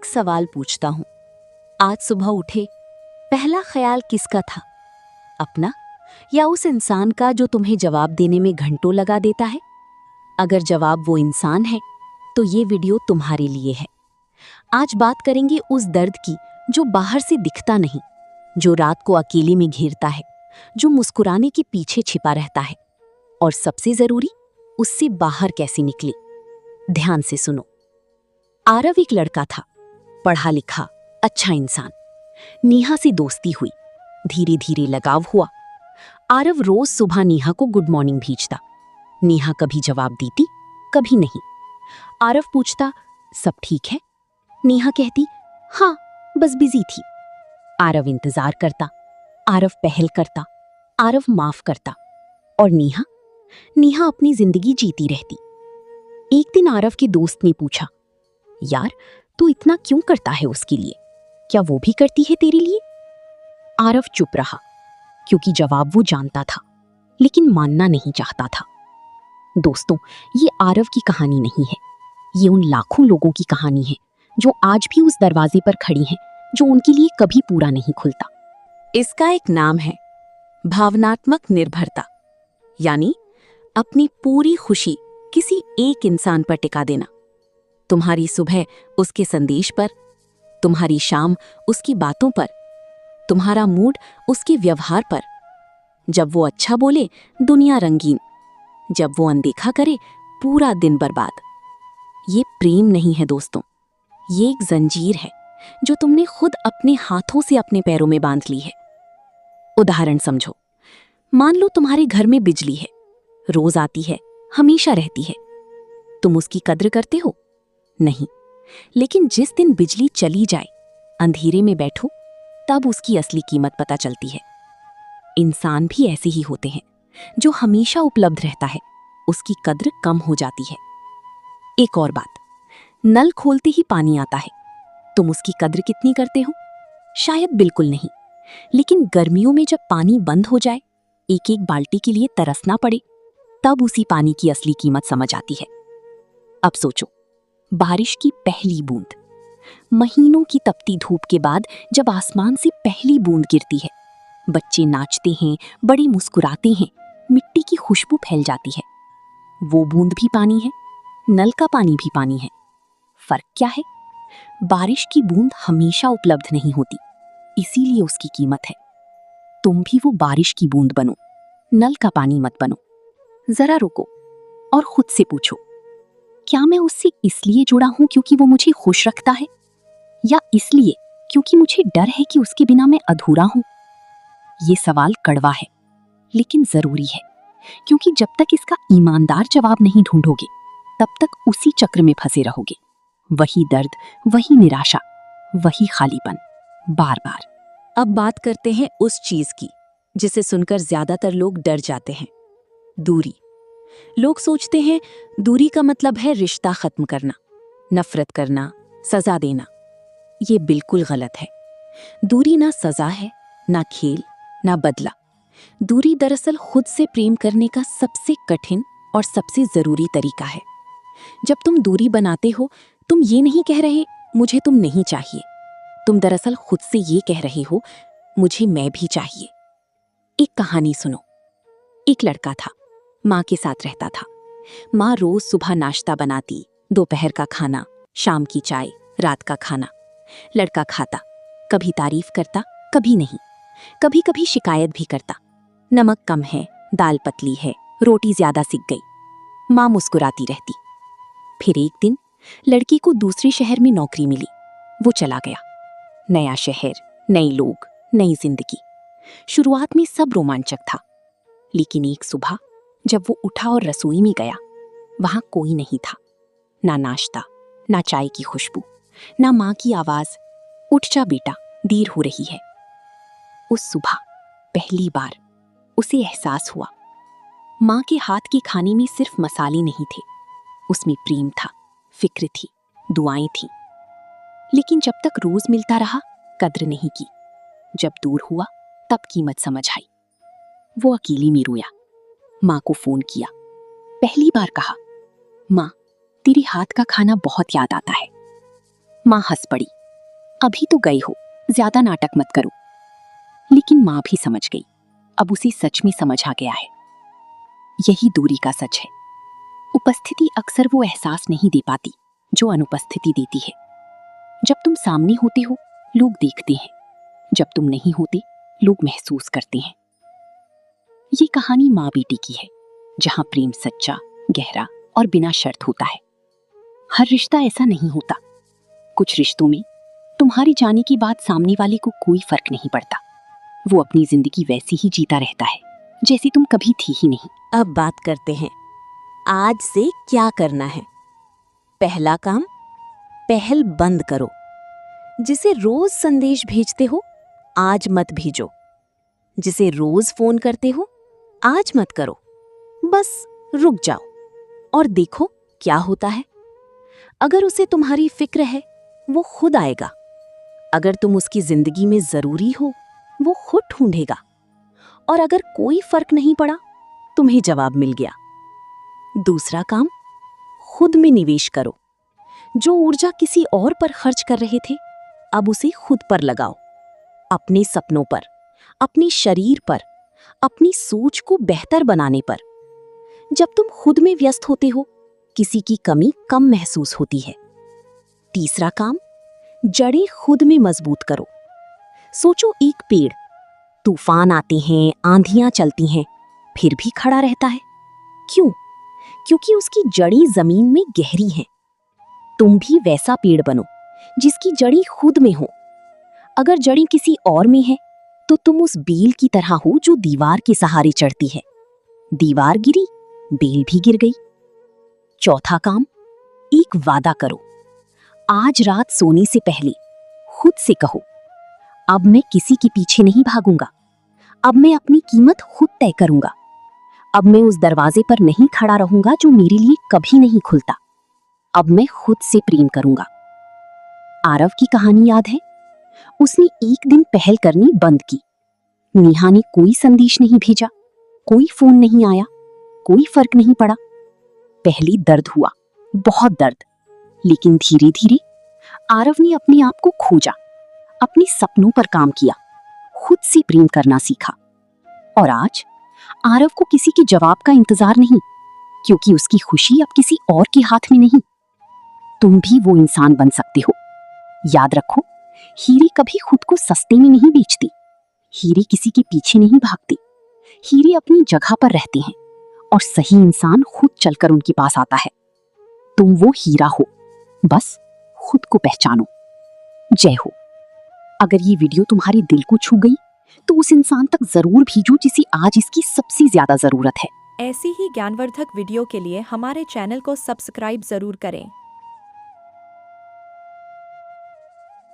एक सवाल पूछता हूँ। आज सुबह उठे, पहला ख्याल किसका था? अपना या उस इंसान का जो तुम्हें जवाब देने में घंटों लगा देता है? अगर जवाब वो इंसान है, तो ये वीडियो तुम्हारे लिए है। आज बात करेंगे उस दर्द की जो बाहर से दिखता नहीं, जो रात को अकेले में घेरता है, जो मुस्कुराने के पीछे छिपा रहता है, और सबसे जरूरी, उससे बाहर कैसे निकले। ध्यान से सुनो। आरव एक लड़का था, पढ़ा लिखा, अच्छा इंसान। नेहा से दोस्ती हुई, धीरे धीरे लगाव हुआ। आरव रोज सुबह नेहा को गुड मॉर्निंग भेजता। नेहा कभी जवाब देती, कभी नहीं। आरव पूछता, सब ठीक है? नेहा कहती, हाँ, बस बिजी थी। आरव इंतजार करता, आरव पहल करता, आरव माफ करता। और नेहा नेहा अपनी जिंदगी जीती रहती। एक दिन आरव के दोस्त ने पूछा, यार, तू इतना क्यों करता है उसके लिए? क्या वो भी करती है तेरे लिए? आरव चुप रहा, क्योंकि जवाब वो जानता था, लेकिन मानना नहीं चाहता था। दोस्तों, ये आरव की कहानी नहीं है, ये उन लाखों लोगों की कहानी है जो आज भी उस दरवाजे पर खड़ी हैं, जो उनके लिए कभी पूरा नहीं खुलता। इसका एक नाम है भावनात्मक निर्भरता, यानी अपनी पूरी खुशी किसी एक इंसान पर टिका देना। तुम्हारी सुबह उसके संदेश पर, तुम्हारी शाम उसकी बातों पर, तुम्हारा मूड उसके व्यवहार पर। जब वो अच्छा बोले, दुनिया रंगीन। जब वो अनदेखा करे, पूरा दिन बर्बाद। ये प्रेम नहीं है दोस्तों, ये एक जंजीर है जो तुमने खुद अपने हाथों से अपने पैरों में बांध ली है। उदाहरण समझो। मान लो तुम्हारे घर में बिजली है, रोज आती है, हमेशा रहती है। तुम उसकी कद्र करते हो? नहीं। लेकिन जिस दिन बिजली चली जाए, अंधेरे में बैठो, तब उसकी असली कीमत पता चलती है। इंसान भी ऐसे ही होते हैं, जो हमेशा उपलब्ध रहता है, उसकी कद्र कम हो जाती है। एक और बात, नल खोलते ही पानी आता है, तुम उसकी कद्र कितनी करते हो? शायद बिल्कुल नहीं। लेकिन गर्मियों में जब पानी बंद हो जाए, एक एक बाल्टी के लिए तरसना पड़े, तब उसी पानी की असली कीमत समझ आती है। अब सोचो, बारिश की पहली बूंद, महीनों की तपती धूप के बाद जब आसमान से पहली बूंद गिरती है, बच्चे नाचते हैं, बड़े मुस्कुराते हैं, मिट्टी की खुशबू फैल जाती है। वो बूंद भी पानी है, नल का पानी भी पानी है। फर्क क्या है? बारिश की बूंद हमेशा उपलब्ध नहीं होती, इसीलिए उसकी कीमत है। तुम भी वो बारिश की बूंद बनो, नल का पानी मत बनो। जरा रुको और खुद से पूछो, क्या मैं उससे इसलिए जुड़ा हूं क्योंकि वो मुझे खुश रखता है, या इसलिए क्योंकि मुझे डर है कि उसके बिना मैं अधूरा हूं? ये सवाल कड़वा है, लेकिन जरूरी है, क्योंकि जब तक इसका ईमानदार जवाब नहीं ढूंढोगे, तब तक उसी चक्र में फंसे रहोगे। वही दर्द, वही निराशा, वही खालीपन, बार बार। अब बात करते हैं उस चीज की जिसे सुनकर ज्यादातर लोग डर जाते हैं, दूरी। लोग सोचते हैं दूरी का मतलब है रिश्ता खत्म करना, नफरत करना, सजा देना। ये बिल्कुल गलत है। दूरी ना सजा है, ना खेल, ना बदला। दूरी दरअसल खुद से प्रेम करने का सबसे कठिन और सबसे जरूरी तरीका है। जब तुम दूरी बनाते हो, तुम ये नहीं कह रहे मुझे तुम नहीं चाहिए। तुम दरअसल खुद से ये कह रहे हो, मुझे मैं भी चाहिए। एक कहानी सुनो। एक लड़का था, माँ के साथ रहता था। माँ रोज सुबह नाश्ता बनाती, दोपहर का खाना, शाम की चाय, रात का खाना। लड़का खाता, कभी तारीफ करता, कभी नहीं, कभी कभी शिकायत भी करता। नमक कम है, दाल पतली है, रोटी ज्यादा सिक गई। माँ मुस्कुराती रहती। फिर एक दिन लड़की को दूसरे शहर में नौकरी मिली। वो चला गया। नया शहर, नए लोग, नई जिंदगी। शुरुआत में सब रोमांचक था, लेकिन एक सुबह जब वो उठा और रसोई में गया, वहां कोई नहीं था। ना नाश्ता, ना चाय की खुशबू, ना माँ की आवाज, उठ जा बेटा, देर हो रही है। उस सुबह पहली बार उसे एहसास हुआ, माँ के हाथ के खाने में सिर्फ मसाले नहीं थे, उसमें प्रेम था, फिक्र थी, दुआएं थी। लेकिन जब तक रोज मिलता रहा, कद्र नहीं की। जब दूर हुआ, तब कीमत समझ आई। वो अकेली में रोया, माँ को फोन किया, पहली बार कहा, माँ, तेरे हाथ का खाना बहुत याद आता है। माँ हंस पड़ी। अभी तो गए हो, ज्यादा नाटक मत करो। लेकिन माँ भी समझ गई। अब उसे सच में समझ आ गया है। यही दूरी का सच है। उपस्थिति अक्सर वो एहसास नहीं दे पाती जो अनुपस्थिति देती है। जब तुम सामने होते हो, लोग देखते हैं। जब तुम नहीं होते, लोग महसूस करते हैं। ये कहानी माँ बेटी की है, जहां प्रेम सच्चा, गहरा और बिना शर्त होता है। हर रिश्ता ऐसा नहीं होता। कुछ रिश्तों में तुम्हारी जाने की बात सामने वाले को कोई फर्क नहीं पड़ता। वो अपनी जिंदगी वैसी ही जीता रहता है जैसी तुम कभी थी ही नहीं। अब बात करते हैं आज से क्या करना है। पहला काम, पहल बंद करो। जिसे रोज संदेश भेजते हो, आज मत भेजो। जिसे रोज फोन करते हो, आज मत करो। बस रुक जाओ और देखो क्या होता है। अगर उसे तुम्हारी फिक्र है, वो खुद आएगा। अगर तुम उसकी जिंदगी में जरूरी हो, वो खुद ढूंढेगा। और अगर कोई फर्क नहीं पड़ा, तुम्हें जवाब मिल गया। दूसरा काम, खुद में निवेश करो। जो ऊर्जा किसी और पर खर्च कर रहे थे, अब उसे खुद पर लगाओ। अपने सपनों पर, अपने शरीर पर, अपनी सोच को बेहतर बनाने पर। जब तुम खुद में व्यस्त होते हो, किसी की कमी कम महसूस होती है। तीसरा काम, जड़ें खुद में मजबूत करो। सोचो एक पेड़, तूफान आते हैं, आंधियां चलती हैं, फिर भी खड़ा रहता है। क्यों? क्योंकि उसकी जड़ें जमीन में गहरी हैं। तुम भी वैसा पेड़ बनो जिसकी जड़ें खुद में हो। अगर जड़ें किसी और में है, तो तुम उस बेल की तरह हो जो दीवार के सहारे चढ़ती है। दीवार गिरी, बेल भी गिर गई। चौथा काम, एक वादा करो। आज रात सोने से पहले खुद से कहो, अब मैं किसी के पीछे नहीं भागूंगा। अब मैं अपनी कीमत खुद तय करूंगा। अब मैं उस दरवाजे पर नहीं खड़ा रहूंगा जो मेरे लिए कभी नहीं खुलता। अब मैं खुद से प्रेम करूंगा। आरव की कहानी याद है? उसने एक दिन पहल करनी बंद की। नेहा ने कोई संदेश नहीं भेजा, कोई फोन नहीं आया, कोई फर्क नहीं पड़ा। पहले दर्द हुआ, बहुत दर्द। लेकिन धीरे धीरे आरव ने अपने आप को खोजा, अपने सपनों पर काम किया, खुद से प्रेम करना सीखा। और आज आरव को किसी के जवाब का इंतजार नहीं, क्योंकि उसकी खुशी अब किसी और के हाथ में नहीं। तुम भी वो इंसान बन सकते हो। याद रखो, हीरे कभी खुद को सस्ते में नहीं बेचते। हीरे किसी के पीछे नहीं भागते। हीरे अपनी जगह पर रहते हैं और सही इंसान खुद चलकर उनके पास आता है। तुम वो हीरा हो, बस खुद को पहचानो। जय हो। अगर ये वीडियो तुम्हारे दिल को छू गई, तो उस इंसान तक जरूर भेजो जिसे आज इसकी सबसे ज्यादा जरूरत है। ऐसी ही ज्ञानवर्धक वीडियो के लिए हमारे चैनल को सब्सक्राइब जरूर करें।